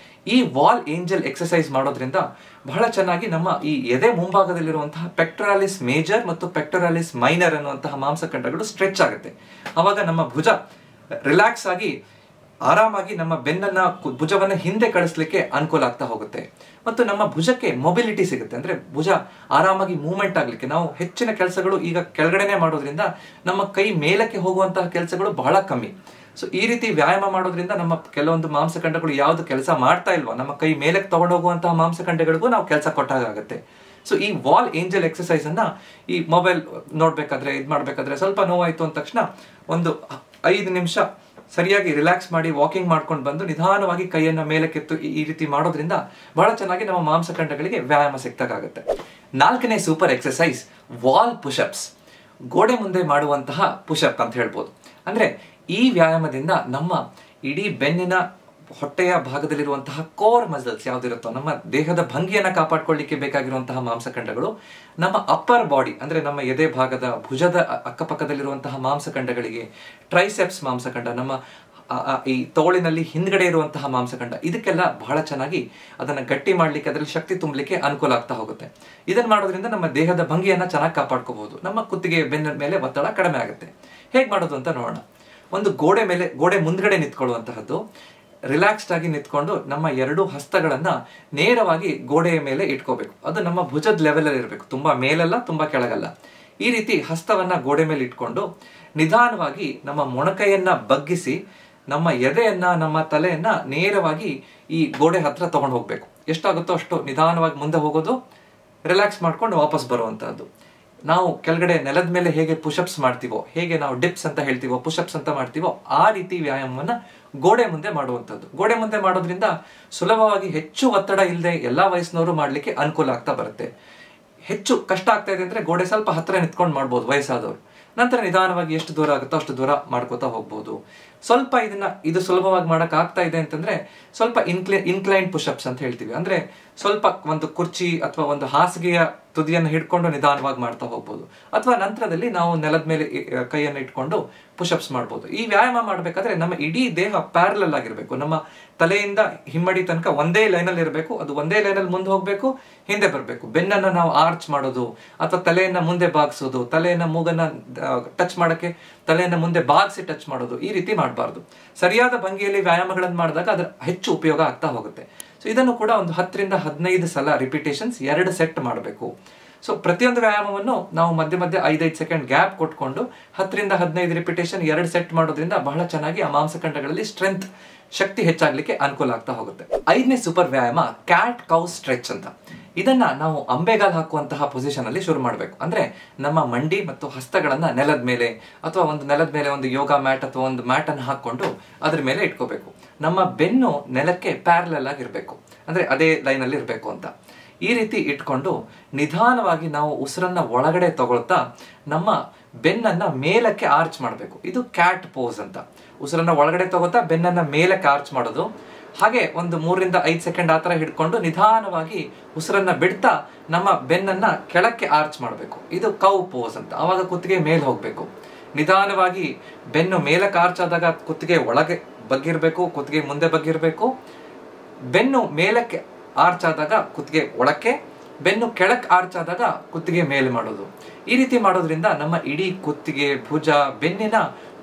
ಈ ವಾಲ್ ಏಂಜಲ್ ಎಕ್ಸಸೈಸ್ ಮಾಡೋದ್ರಿಂದ ಬಹಳ ಚೆನ್ನಾಗಿ ನಮ್ಮ ಈ ಎದೆ ಮುಂಭಾಗದಲ್ಲಿರುವಂತಹ ಪೆಕ್ಟೊರಾಲಿಸ್ ಮೇಜರ್ ಮತ್ತು ಪೆಕ್ಟೊರಾಲಿಸ್ ಮೈನರ್ ಅನ್ನುವಂತಹ ಮಾಂಸಖಂಡಗಳು ಸ್ಟ್ರೆಚ್ ಆಗುತ್ತೆ. ಅವಾಗ ನಮ್ಮ ಭುಜ ರಿಲ್ಯಾಕ್ಸ್ ಆಗಿ ಆರಾಮಾಗಿ ನಮ್ಮ ಬೆನ್ನನ್ನ, ಭುಜವನ್ನ ಹಿಂದೆ ಕಳಿಸ್ಲಿಕ್ಕೆ ಅನುಕೂಲ ಆಗ್ತಾ ಹೋಗುತ್ತೆ. ಮತ್ತು ನಮ್ಮ ಭುಜಕ್ಕೆ ಮೊಬಿಲಿಟಿ ಸಿಗುತ್ತೆ. ಅಂದ್ರೆ ಭುಜ ಆರಾಮಾಗಿ ಮೂವ್ಮೆಂಟ್ ಆಗ್ಲಿಕ್ಕೆ. ನಾವು ಹೆಚ್ಚಿನ ಕೆಲಸಗಳು ಈಗ ಕೆಳಗಡೆನೆ ಮಾಡೋದ್ರಿಂದ ನಮ್ಮ ಕೈ ಮೇಲಕ್ಕೆ ಹೋಗುವಂತಹ ಕೆಲಸಗಳು ಬಹಳ ಕಮ್ಮಿ. ಸೊ ಈ ರೀತಿ ವ್ಯಾಯಾಮ ಮಾಡೋದ್ರಿಂದ ನಮ್ಮ ಕೆಲವೊಂದು ಮಾಂಸಖಂಡಗಳು ಯಾವ್ದು ಕೆಲಸ ಮಾಡ್ತಾ ಇಲ್ವೋ, ನಮ್ಮ ಕೈ ಮೇಲಕ್ಕೆ ತಗೊಂಡೋಗುವಂತಹ ಮಾಂಸಖಂಡಗಳಿಗೂ ನಾವು ಕೆಲಸ ಕೊಟ್ಟಾಗುತ್ತೆ. ಸೊ ಈ ವಾಲ್ ಏಂಜಲ್ ಎಕ್ಸಸೈಸ್ ಅನ್ನ ಈ ಮೊಬೈಲ್ ನೋಡ್ಬೇಕಾದ್ರೆ, ಇದು ಮಾಡ್ಬೇಕಾದ್ರೆ ಸ್ವಲ್ಪ ನೋವಾಯ್ತು ಅಂದ ತಕ್ಷಣ ಒಂದು 5 ನಿಮಿಷ ಸರಿಯಾಗಿ ರಿಲ್ಯಾಕ್ಸ್ ಮಾಡಿ ವಾಕಿಂಗ್ ಮಾಡ್ಕೊಂಡು ಬಂದು ನಿಧಾನವಾಗಿ ಕೈಯನ್ನ ಮೇಲಕ್ಕೆತ್ತು ಈ ರೀತಿ ಮಾಡೋದ್ರಿಂದ ಬಹಳ ಚೆನ್ನಾಗಿ ನಮ್ಮ ಮಾಂಸಖಂಡಗಳಿಗೆ ವ್ಯಾಯಾಮ ಸಿಕ್ಕಾಗುತ್ತೆ. 4ನೇ ಸೂಪರ್ ಎಕ್ಸಸೈಸ್ ವಾಲ್ ಪುಷಪ್ಸ್. ಗೋಡೆ ಮುಂದೆ ಮಾಡುವಂತಹ ಪುಷಪ್ ಅಂತ ಹೇಳ್ಬೋದು. ಅಂದ್ರೆ ಈ ವ್ಯಾಯಾಮದಿಂದ ನಮ್ಮ ಇಡೀ ಬೆನ್ನಿನ ಹೊಟ್ಟೆಯ ಭಾಗದಲ್ಲಿರುವಂತಹ ಕೋರ್ ಮಸಲ್ಸ್ ಯಾವ್ದಿರುತ್ತೋ, ನಮ್ಮ ದೇಹದ ಭಂಗಿಯನ್ನ ಕಾಪಾಡ್ಕೊಳ್ಳಿಕ್ಕೆ ಬೇಕಾಗಿರುವಂತಹ ಮಾಂಸಖಂಡಗಳು, ನಮ್ಮ ಅಪ್ಪರ್ ಬಾಡಿ ಅಂದ್ರೆ ನಮ್ಮ ಎದೆ ಭಾಗದ, ಭುಜದ ಅಕ್ಕಪಕ್ಕದಲ್ಲಿರುವಂತಹ ಮಾಂಸಖಂಡಗಳಿಗೆ, ಟ್ರೈಸೆಪ್ಸ್ ಮಾಂಸಖಂಡ, ನಮ್ಮ ಈ ತೋಳಿನಲ್ಲಿ ಹಿಂದ್ಗಡೆ ಇರುವಂತಹ ಮಾಂಸಖಂಡ, ಇದಕ್ಕೆಲ್ಲ ಬಹಳ ಚೆನ್ನಾಗಿ ಅದನ್ನ ಗಟ್ಟಿ ಮಾಡ್ಲಿಕ್ಕೆ, ಅದರಲ್ಲಿ ಶಕ್ತಿ ತುಂಬಲಿಕ್ಕೆ ಅನುಕೂಲ ಆಗ್ತಾ ಹೋಗುತ್ತೆ. ಇದನ್ನ ಮಾಡೋದ್ರಿಂದ ನಮ್ಮ ದೇಹದ ಭಂಗಿಯನ್ನ ಚೆನ್ನಾಗಿ ಕಾಪಾಡ್ಕೋಬಹುದು. ನಮ್ಮ ಕುತ್ತಿಗೆ ಬೆನ್ನ ಮೇಲೆ ಒತ್ತಡ ಕಡಿಮೆ ಆಗುತ್ತೆ. ಹೇಗೆ ಮಾಡೋದು ಅಂತ ನೋಡೋಣ. ಒಂದು ಗೋಡೆ ಮುಂದ್ಗಡೆ ನಿಂತ್ಕೊಳ್ಳುವಂತಹದ್ದು. ರಿಲ್ಯಾಕ್ಸ್ಡ್ ಆಗಿ ನಿಂತ್ಕೊಂಡು ನಮ್ಮ ಎರಡು ಹಸ್ತಗಳನ್ನ ನೇರವಾಗಿ ಗೋಡೆಯ ಮೇಲೆ ಇಟ್ಕೋಬೇಕು. ಅದು ನಮ್ಮ ಭುಜದ ಲೆವೆಲ್ ಅಲ್ಲಿ ಇರಬೇಕು, ತುಂಬಾ ಮೇಲಲ್ಲ ತುಂಬಾ ಕೆಳಗಲ್ಲ. ಈ ರೀತಿ ಹಸ್ತವನ್ನ ಗೋಡೆ ಮೇಲೆ ಇಟ್ಕೊಂಡು ನಿಧಾನವಾಗಿ ನಮ್ಮ ಮೊಣಕೈಯನ್ನ ಬಗ್ಗಿಸಿ ನಮ್ಮ ಎದೆಯನ್ನ ನಮ್ಮ ತಲೆಯನ್ನ ನೇರವಾಗಿ ಈ ಗೋಡೆ ಹತ್ರ ತಗೊಂಡು ಹೋಗ್ಬೇಕು. ಎಷ್ಟಾಗುತ್ತೋ ಅಷ್ಟು ನಿಧಾನವಾಗಿ ಮುಂದೆ ಹೋಗೋದು, ರಿಲ್ಯಾಕ್ಸ್ ಮಾಡ್ಕೊಂಡು ವಾಪಸ್ ಬರುವಂತಹದ್ದು. ನಾವು ಕೆಳಗಡೆ ನೆಲದ ಮೇಲೆ ಹೇಗೆ ಪುಷಪ್ಸ್ ಮಾಡ್ತೀವೋ, ಹೇಗೆ ನಾವು ಡಿಪ್ಸ್ ಅಂತ ಹೇಳ್ತೀವೋ, ಪುಷಪ್ಸ್ ಅಂತ ಮಾಡ್ತೀವೋ, ಆ ರೀತಿ ವ್ಯಾಯಾಮವನ್ನ ಗೋಡೆ ಮುಂದೆ ಮಾಡುವಂಥದ್ದು. ಗೋಡೆ ಮುಂದೆ ಮಾಡೋದ್ರಿಂದ ಸುಲಭವಾಗಿ ಹೆಚ್ಚು ಒತ್ತಡ ಇಲ್ಲದೆ ಎಲ್ಲಾ ವಯಸ್ಸಿನವರು ಮಾಡ್ಲಿಕ್ಕೆ ಅನುಕೂಲ ಆಗ್ತಾ ಬರುತ್ತೆ. ಹೆಚ್ಚು ಕಷ್ಟ ಆಗ್ತಾ ಇದೆ ಅಂದ್ರೆ ಗೋಡೆ ಸ್ವಲ್ಪ ಹತ್ರ ನಿಂತ್ಕೊಂಡು ಮಾಡ್ಬೋದು ವಯಸ್ಸಾದವರು. ನಂತರ ನಿಧಾನವಾಗಿ ಎಷ್ಟು ದೂರ ಆಗುತ್ತೋ ಅಷ್ಟು ದೂರ ಮಾಡ್ಕೋತಾ ಹೋಗ್ಬೋದು. ಸ್ವಲ್ಪ ಇದು ಸುಲಭವಾಗಿ ಮಾಡಕ್ ಆಗ್ತಾ ಇದೆ ಅಂತಂದ್ರೆ ಸ್ವಲ್ಪ ಇನ್ಕ್ಲೈನ್ ಪುಷಪ್ಸ್ ಅಂತ ಹೇಳ್ತೀವಿ. ಅಂದ್ರೆ ಸ್ವಲ್ಪ ಒಂದು ಕುರ್ಚಿ ಅಥವಾ ಒಂದು ಹಾಸಿಗೆಯ ತುದಿಯನ್ನು ಹಿಡ್ಕೊಂಡು ನಿಧಾನವಾಗಿ ಮಾಡ್ತಾ ಹೋಗ್ಬೋದು. ಅಥವಾ ನಂತರದಲ್ಲಿ ನಾವು ನೆಲದ ಮೇಲೆ ಕೈಯನ್ನು ಇಟ್ಕೊಂಡು ಪುಷಪ್ಸ್ ಮಾಡ್ಬೋದು. ಈ ವ್ಯಾಯಾಮ ಮಾಡ್ಬೇಕಾದ್ರೆ ನಮ್ಮ ಇಡೀ ದೇಹ ಪ್ಯಾರಲಲ್ ಆಗಿರ್ಬೇಕು. ನಮ್ಮ ತಲೆಯಿಂದ ಹಿಮ್ಮಡಿ ತನಕ ಒಂದೇ ಲೈನಲ್ಲಿ ಇರಬೇಕು. ಅದು ಒಂದೇ ಲೈನಲ್ಲಿ ಮುಂದೆ ಹೋಗ್ಬೇಕು, ಹಿಂದೆ ಬರಬೇಕು. ಬೆನ್ನನ್ನು ನಾವು ಆರ್ಚ್ ಮಾಡೋದು ಅಥವಾ ತಲೆಯನ್ನ ಮುಂದೆ ಬಾಗಿಸೋದು, ತಲೆಯನ್ನ ಮೂಗನ್ನ ಟಚ್ ಮಾಡಕ್ಕೆ ತಲೆಯನ್ನ ಮುಂದೆ ಬಾಗಿಸಿ ಟಚ್ ಮಾಡೋದು, ಈ ರೀತಿ ಮಾಡಬಾರ್ದು. ಸರಿಯಾದ ಭಂಗಿಯಲ್ಲಿ ವ್ಯಾಯಾಮಗಳನ್ನು ಮಾಡಿದಾಗ ಅದರ ಹೆಚ್ಚು ಉಪಯೋಗ ಆಗ್ತಾ ಹೋಗುತ್ತೆ. ಸೊ ಇದನ್ನು ಕೂಡ ಒಂದು 10 ರಿಂದ 15 ಸಲ ರಿಪಿಟೇಷನ್ಸ್ 2 ಸೆಟ್ ಮಾಡಬೇಕು. ಸೊ ಪ್ರತಿಯೊಂದು ವ್ಯಾಯಾಮವನ್ನು ನಾವು ಮಧ್ಯೆ ಮಧ್ಯೆ 5-5 ಸೆಕೆಂಡ್ ಗ್ಯಾಪ್ ಕೊಟ್ಕೊಂಡು 10 ರಿಂದ 15 ರಿಪಿಟೇಷನ್ 2 ಸೆಟ್ ಮಾಡೋದ್ರಿಂದ ಬಹಳ ಚೆನ್ನಾಗಿ ಆ ಮಾಂಸಖಂಡಗಳಲ್ಲಿ ಸ್ಟ್ರೆಂತ್, ಶಕ್ತಿ ಹೆಚ್ಚಾಗ್ಲಿಕ್ಕೆ ಅನುಕೂಲ ಆಗ್ತಾ ಹೋಗುತ್ತೆ. 5ನೇ ಸೂಪರ್ ವ್ಯಾಯಾಮ ಕ್ಯಾಟ್ ಕೌ ಸ್ಟ್ರೆಚ್ ಅಂತ. ಇದನ್ನ ನಾವು ಅಂಬೆಗಾಲ್ ಹಾಕುವಂತಹ ಪೊಸಿಷನ್ ಅಲ್ಲಿ ಶುರು ಮಾಡಬೇಕು. ಅಂದ್ರೆ ನಮ್ಮ ಮಂಡಿ ಮತ್ತು ಹಸ್ತಗಳನ್ನ ನೆಲದ ಮೇಲೆ ಅಥವಾ ನೆಲದ ಮೇಲೆ ಒಂದು ಯೋಗ ಮ್ಯಾಟ್ ಅಥವಾ ಒಂದು ಮ್ಯಾಟ್ ಅನ್ನು ಹಾಕೊಂಡು ಅದ್ರ ಮೇಲೆ ಇಟ್ಕೋಬೇಕು. ನಮ್ಮ ಬೆನ್ನು ನೆಲಕ್ಕೆ ಪ್ಯಾರಲಲ್ ಆಗಿರ್ಬೇಕು, ಅಂದ್ರೆ ಅದೇ ಲೈನ್ ಅಲ್ಲಿ ಇರಬೇಕು ಅಂತ. ಈ ರೀತಿ ಇಟ್ಕೊಂಡು ನಿಧಾನವಾಗಿ ನಾವು ಉಸಿರನ್ನ ಒಳಗಡೆ ತಗೊಳ್ತಾ ನಮ್ಮ ಬೆನ್ನನ್ನ ಮೇಲಕ್ಕೆ ಆರ್ಚ್ ಮಾಡಬೇಕು. ಇದು ಕ್ಯಾಟ್ ಪೋಸ್ ಅಂತ. ಉಸಿರನ್ನ ಒಳಗಡೆ ತಗೋತಾ ಬೆನ್ನನ್ನ ಮೇಲಕ್ಕೆ ಆರ್ಚ್ ಮಾಡೋದು. ಹಾಗೆ ಒಂದು 3 ರಿಂದ 5 ಸೆಕೆಂಡ್ ಆತರ ಹಿಡ್ಕೊಂಡು ನಿಧಾನವಾಗಿ ಉಸಿರನ್ನ ಬಿಡ್ತಾ ನಮ್ಮ ಬೆನ್ನನ್ನ ಕೆಳಕ್ಕೆ ಆರ್ಚ್ ಮಾಡಬೇಕು. ಇದು ಕೌ ಪೋಸ್ ಅಂತ. ಆವಾಗ ಕುತ್ತಿಗೆ ಮೇಲೆ ಹೋಗ್ಬೇಕು. ನಿಧಾನವಾಗಿ ಬೆನ್ನು ಮೇಲಕ್ಕೆ ಆರ್ಚ್ ಆದಾಗ ಕುತ್ತಿಗೆ ಒಳಗೆ ಬಗ್ಗಿರ್ಬೇಕು, ಕುತ್ತಿಗೆ ಮುಂದೆ ಬಗ್ಗಿರ್ಬೇಕು. ಬೆನ್ನು ಮೇಲಕ್ಕೆ ಆರ್ಚ್ ಆದಾಗ ಕುತ್ತಿಗೆ ಒಳಕ್ಕೆ, ಬೆನ್ನು ಕೆಳಕ್ಕೆ ಆರ್ಚ್ ಆದಾಗ ಕುತ್ತಿಗೆ ಮೇಲೆ ಮಾಡೋದು. ಈ ರೀತಿ ಮಾಡೋದ್ರಿಂದ ನಮ್ಮ ಇಡೀ ಕುತ್ತಿಗೆ, ಭುಜ, ಬೆನ್ನಿನ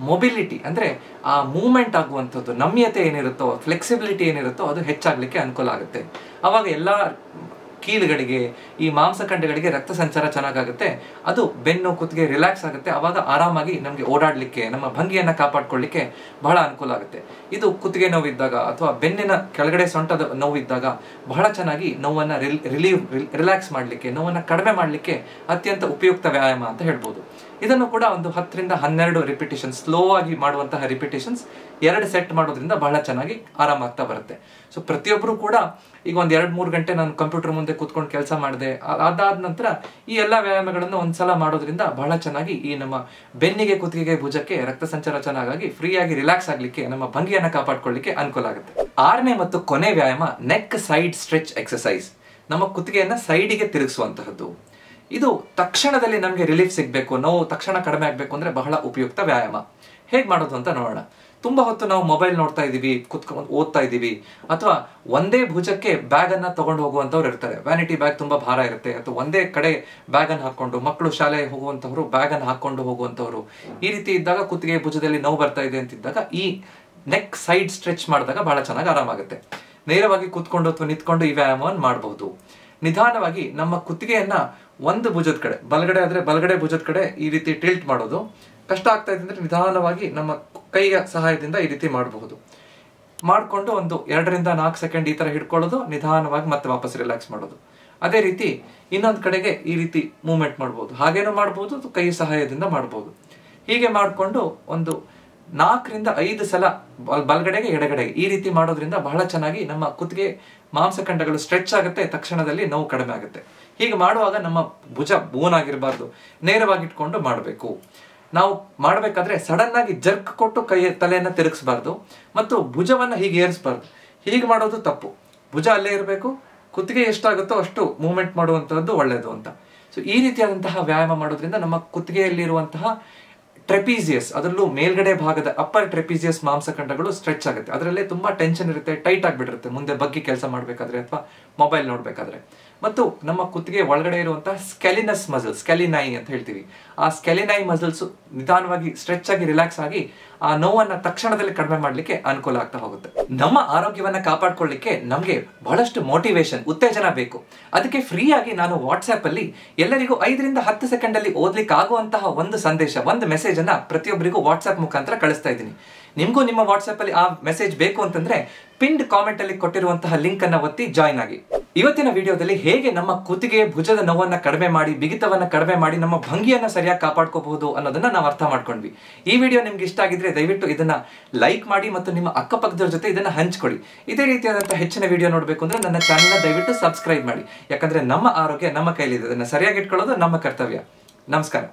ಮೊಬಿಲಿಟಿ ಅಂದ್ರೆ ಆ ಮೂವ್ಮೆಂಟ್ ಆಗುವಂಥದ್ದು, ನಮ್ಯತೆ ಏನಿರುತ್ತೋ, ಫ್ಲೆಕ್ಸಿಬಿಲಿಟಿ ಏನಿರುತ್ತೋ ಅದು ಹೆಚ್ಚಾಗ್ಲಿಕ್ಕೆ ಅನುಕೂಲ ಆಗುತ್ತೆ. ಅವಾಗ ಎಲ್ಲಾ ಕೀಲುಗಳಿಗೆ, ಈ ಮಾಂಸಖಂಡಗಳಿಗೆ ರಕ್ತ ಸಂಚಾರ ಚೆನ್ನಾಗುತ್ತೆ. ಅದು ಬೆನ್ನು, ಕುತ್ತಿಗೆ ರಿಲ್ಯಾಕ್ಸ್ ಆಗುತ್ತೆ. ಅವಾಗ ಆರಾಮಾಗಿ ನಮಗೆ ಓಡಾಡ್ಲಿಕ್ಕೆ, ನಮ್ಮ ಭಂಗಿಯನ್ನ ಕಾಪಾಡ್ಕೊಳ್ಳಿಕ್ಕೆ ಬಹಳ ಅನುಕೂಲ ಆಗುತ್ತೆ. ಇದು ಕುತ್ತಿಗೆ ನೋವಿದ್ದಾಗ ಅಥವಾ ಬೆನ್ನಿನ ಕೆಳಗಡೆ ಸೊಂಟದ ನೋವಿದ್ದಾಗ ಬಹಳ ಚೆನ್ನಾಗಿ ನೋವನ್ನ ರಿಲ್ಯಾಕ್ಸ್ ಮಾಡ್ಲಿಕ್ಕೆ, ನೋವನ್ನ ಕಡಿಮೆ ಮಾಡ್ಲಿಕ್ಕೆ ಅತ್ಯಂತ ಉಪಯುಕ್ತ ವ್ಯಾಯಾಮ ಅಂತ ಹೇಳ್ಬೋದು. ಇದನ್ನು ಕೂಡ ಒಂದು 10 ರಿಂದ 12 ರಿಪಿಟೇಷನ್ಸ್, ಸ್ಲೋ ಆಗಿ ಮಾಡುವಂತಹ ರಿಪಿಟೇಷನ್ಸ್ 2 ಸೆಟ್ ಮಾಡೋದ್ರಿಂದ ಬಹಳ ಚೆನ್ನಾಗಿ ಆರಾಮಾಗ್ತಾ ಬರುತ್ತೆ. ಸೊ ಪ್ರತಿಯೊಬ್ಬರು ಕೂಡ ಈಗ ಒಂದ್ 2-3 ಗಂಟೆ ನಾನು ಕಂಪ್ಯೂಟರ್ ಮುಂದೆ ಕೂತ್ಕೊಂಡು ಕೆಲಸ ಮಾಡಿದೆ, ಅದಾದ ನಂತರ ಈ ಎಲ್ಲಾ ವ್ಯಾಯಾಮಗಳನ್ನು ಒಂದ್ಸಲ ಮಾಡೋದ್ರಿಂದ ಬಹಳ ಚೆನ್ನಾಗಿ ಈ ನಮ್ಮ ಬೆನ್ನಿಗೆ, ಕುತ್ತಿಗೆಗೆ, ಭುಜಕ್ಕೆ ರಕ್ತ ಸಂಚಾರ ಚೆನ್ನಾಗಿ ಫ್ರೀಯಾಗಿ ರಿಲ್ಯಾಕ್ಸ್ ಆಗ್ಲಿಕ್ಕೆ, ನಮ್ಮ ಭಂಗಿಯನ್ನ ಕಾಪಾಡ್ಕೊಳ್ಳಿಕ್ಕೆ ಅನುಕೂಲ ಆಗುತ್ತೆ. 6ನೇ ಮತ್ತು ಕೊನೆ ವ್ಯಾಯಾಮ ನೆಕ್ ಸೈಡ್ ಸ್ಟ್ರೆಚ್ ಎಕ್ಸರ್ಸೈಸ್. ನಮ್ಮ ಕುತ್ತಿಗೆಯನ್ನ ಸೈಡಿಗೆ ತಿರುಗಿಸುವಂತಹದ್ದು. ಇದು ತಕ್ಷಣದಲ್ಲಿ ನಮಗೆ ರಿಲೀಫ್ ಸಿಗ್ಬೇಕು, ನೋವು ತಕ್ಷಣ ಕಡಿಮೆ ಆಗ್ಬೇಕು ಅಂದ್ರೆ ಬಹಳ ಉಪಯುಕ್ತ ವ್ಯಾಯಾಮ. ಹೇಗ್ ಮಾಡೋದು ಅಂತ ನೋಡೋಣ. ತುಂಬಾ ಹೊತ್ತು ನಾವು ಮೊಬೈಲ್ ನೋಡ್ತಾ ಇದೀವಿ, ಕುತ್ಕೊಂಡು ಓದ್ತಾ ಇದೀವಿ, ಅಥವಾ ಒಂದೇ ಭುಜಕ್ಕೆ ಬ್ಯಾಗ್ ಅನ್ನ ತಗೊಂಡು ಹೋಗುವಂತವ್ರು ಇರ್ತಾರೆ. ವ್ಯಾನಿಟಿ ಬ್ಯಾಗ್ ತುಂಬಾ ಭಾರ ಇರುತ್ತೆ, ಅಥವಾ ಒಂದೇ ಕಡೆ ಬ್ಯಾಗ್ ಅನ್ನು ಹಾಕೊಂಡು, ಮಕ್ಕಳು ಶಾಲೆಗೆ ಹೋಗುವಂತವ್ರು ಬ್ಯಾಗ್ ಅನ್ನು ಹಾಕೊಂಡು ಹೋಗುವಂತವ್ರು. ಈ ರೀತಿ ಇದ್ದಾಗ ಕುತ್ತಿಗೆ, ಭುಜದಲ್ಲಿ ನೋವು ಬರ್ತಾ ಇದೆ ಅಂತಿದ್ದಾಗ ಈ ನೆಕ್ ಸೈಡ್ ಸ್ಟ್ರೆಚ್ ಮಾಡಿದಾಗ ಬಹಳ ಚೆನ್ನಾಗಿ ಆರಾಮಾಗುತ್ತೆ. ನೇರವಾಗಿ ಕೂತ್ಕೊಂಡು ಅಥವಾ ನಿಂತ್ಕೊಂಡು ಈ ವ್ಯಾಯಾಮವನ್ನು ಮಾಡಬಹುದು. ನಿಧಾನವಾಗಿ ನಮ್ಮ ಕುತ್ತಿಗೆಯನ್ನ ಒಂದು ಭುಜದ ಕಡೆ, ಬಲಗಡೆ ಆದ್ರೆ ಬಲಗಡೆ ಭುಜದ ಕಡೆ ಈ ರೀತಿ ಟಿಲ್ಟ್ ಮಾಡೋದು. ಕಷ್ಟ ಆಗ್ತಾ ಇದೆ ಅಂದ್ರೆ ನಿಧಾನವಾಗಿ ನಮ್ಮ ಕೈಯ ಸಹಾಯದಿಂದ ಈ ರೀತಿ ಮಾಡಬಹುದು. ಮಾಡ್ಕೊಂಡು ಒಂದು 2 ರಿಂದ 4 ಸೆಕೆಂಡ್ ಈ ತರ ಹಿಡ್ಕೊಳ್ಳೋದು, ನಿಧಾನವಾಗಿ ಮತ್ತೆ ವಾಪಸ್ ರಿಲ್ಯಾಕ್ಸ್ ಮಾಡೋದು. ಅದೇ ರೀತಿ ಇನ್ನೊಂದು ಕಡೆಗೆ ಈ ರೀತಿ ಮೂವ್ಮೆಂಟ್ ಮಾಡಬಹುದು. ಹಾಗೇನೂ ಮಾಡಬಹುದು, ಕೈ ಸಹಾಯದಿಂದ ಮಾಡಬಹುದು. ಹೀಗೆ ಮಾಡಿಕೊಂಡು ಒಂದು 4 ರಿಂದ 5 ಸಲ ಬಲಗಡೆಗೆ, ಎಡಗಡೆಗೆ ಈ ರೀತಿ ಮಾಡೋದ್ರಿಂದ ಬಹಳ ಚೆನ್ನಾಗಿ ನಮ್ಮ ಕುತ್ತಿಗೆ ಮಾಂಸಖಂಡಗಳು ಸ್ಟ್ರೆಚ್ ಆಗುತ್ತೆ, ತಕ್ಷಣದಲ್ಲಿ ನೋವು ಕಡಿಮೆ ಆಗುತ್ತೆ. ಹೀಗೆ ಮಾಡುವಾಗ ನಮ್ಮ ಭುಜ ಬೋನ್ ಆಗಿರಬಾರ್ದು, ನೇರವಾಗಿ ಇಟ್ಕೊಂಡು ಮಾಡಬೇಕು. ನಾವು ಮಾಡಬೇಕಾದ್ರೆ ಸಡನ್ ಆಗಿ ಜರ್ಕ್ ಕೊಟ್ಟು ತಲೆಯನ್ನ ತಿರುಗಿಸಬಾರ್ದು ಮತ್ತು ಭುಜವನ್ನ ಹೀಗೆ ಏರಿಸಬಾರ್ದು. ಹೀಗೆ ಮಾಡೋದು ತಪ್ಪು. ಭುಜ ಅಲ್ಲೇ ಇರಬೇಕು, ಕುತ್ತಿಗೆ ಎಷ್ಟಾಗುತ್ತೋ ಅಷ್ಟು ಮೂವ್ಮೆಂಟ್ ಮಾಡುವಂತಹದ್ದು ಒಳ್ಳೆಯದು ಅಂತ. ಸೊ ಈ ರೀತಿಯಾದಂತಹ ವ್ಯಾಯಾಮ ಮಾಡೋದ್ರಿಂದ ನಮ್ಮ ಕುತ್ತಿಗೆಯಲ್ಲಿರುವಂತಹ ಟ್ರೆಪೀಸಿಯಸ್, ಅದರಲ್ಲೂ ಮೇಲ್ಗಡೆ ಭಾಗದ ಅಪ್ಪರ್ ಟ್ರೆಪೀಸಿಯಸ್ ಮಾಂಸಖಂಡಗಳು ಸ್ಟ್ರೆಚ್ ಆಗುತ್ತೆ. ಅದರಲ್ಲೇ ತುಂಬಾ ಟೆನ್ಷನ್ ಇರುತ್ತೆ, ಟೈಟ್ ಆಗಿಬಿಟ್ಟಿರುತ್ತೆ ಮುಂದೆ ಬಗ್ಗಿ ಕೆಲಸ ಮಾಡಬೇಕಾದ್ರೆ ಅಥವಾ ಮೊಬೈಲ್ ನೋಡ್ಬೇಕಾದ್ರೆ. ಮತ್ತು ನಮ್ಮ ಕುತ್ತಿಗೆ ಒಳಗಡೆ ಇರುವಂತಹ ಸ್ಕೆಲಿನಸ್ ಮಸಲ್, ಸ್ಕೆಲಿನೈ ಅಂತ ಹೇಳ್ತೀವಿ, ಆ ಸ್ಕೆಲಿನೈ ಮಸಲ್ಸ್ ನಿಧಾನವಾಗಿ ಸ್ಟ್ರೆಚ್ ಆಗಿ ರಿಲ್ಯಾಕ್ಸ್ ಆಗಿ ಆ ನೋವನ್ನ ತಕ್ಷಣದಲ್ಲಿ ಕಡಿಮೆ ಮಾಡ್ಲಿಕ್ಕೆ ಅನುಕೂಲ ಆಗ್ತಾ ಹೋಗುತ್ತೆ. ನಮ್ಮ ಆರೋಗ್ಯವನ್ನ ಕಾಪಾಡ್ಕೊಳ್ಳಿಕ್ಕೆ ನಮ್ಗೆ ಬಹಳಷ್ಟು ಮೋಟಿವೇಶನ್, ಉತ್ತೇಜನ ಬೇಕು. ಅದಕ್ಕೆ ಫ್ರೀ ಆಗಿ ನಾನು ವಾಟ್ಸ್ಆಪ್ ಅಲ್ಲಿ ಎಲ್ಲರಿಗೂ 5 ರಿಂದ 10 ಸೆಕೆಂಡ್ ಅಲ್ಲಿ ಓದ್ಲಿಕ್ಕೆ ಆಗುವಂತಹ ಒಂದು ಸಂದೇಶ, ಒಂದು ಮೆಸೇಜ್ ಅನ್ನ ಪ್ರತಿಯೊಬ್ಬರಿಗೂ ವಾಟ್ಸ್ಆಪ್ ಮುಖಾಂತರ ಕಳಿಸ್ತಾ ಇದ್ದೀನಿ. ನಿಮ್ಗೂ ನಿಮ್ಮ ವಾಟ್ಸ್ಆಪ್ ಅಲ್ಲಿ ಆ ಮೆಸೇಜ್ ಬೇಕು ಅಂತಂದ್ರೆ ಪಿನ್ಡ್ ಕಾಮೆಂಟ್ ಅಲ್ಲಿ ಕೊಟ್ಟಿರುವಂತಹ ಲಿಂಕ್ ಅನ್ನ ಒತ್ತಿ ಜಾಯ್ನ್ ಆಗಿ. ಇವತ್ತಿನ ವಿಡಿಯೋದಲ್ಲಿ ಹೇಗೆ ನಮ್ಮ ಕುತ್ತಿಗೆ ಭುಜದ ನೋವನ್ನ ಕಡಿಮೆ ಮಾಡಿ, ಬಿಗಿತವನ್ನ ಕಡಿಮೆ ಮಾಡಿ, ನಮ್ಮ ಭಂಗಿಯನ್ನ ಸರಿಯಾಗಿ ಕಾಪಾಡ್ಕೋಬಹುದು ಅನ್ನೋದನ್ನ ನಾವು ಅರ್ಥ ಮಾಡ್ಕೊಂಡ್ವಿ. ಈ ವಿಡಿಯೋ ನಿಮ್ಗೆ ಇಷ್ಟ ಆಗಿದ್ರೆ ದಯವಿಟ್ಟು ಇದನ್ನ ಲೈಕ್ ಮಾಡಿ ಮತ್ತು ನಿಮ್ಮ ಅಕ್ಕಪಕ್ಕದವ್ರ ಜೊತೆ ಇದನ್ನ ಹಂಚ್ಕೊಳ್ಳಿ. ಇದೇ ರೀತಿಯಾದಂತಹ ಹೆಚ್ಚಿನ ವಿಡಿಯೋ ನೋಡ್ಬೇಕು ಅಂದ್ರೆ ನನ್ನ ಚಾನೆಲ್ನ ದಯವಿಟ್ಟು ಸಬ್ಸ್ಕ್ರೈಬ್ ಮಾಡಿ. ಯಾಕಂದ್ರೆ ನಮ್ಮ ಆರೋಗ್ಯ ನಮ್ಮ ಕೈಲಿದೆ, ಅದನ್ನ ಸರಿಯಾಗಿ ಇಟ್ಕೊಳ್ಳೋದು ನಮ್ಮ ಕರ್ತವ್ಯ. ನಮಸ್ಕಾರ.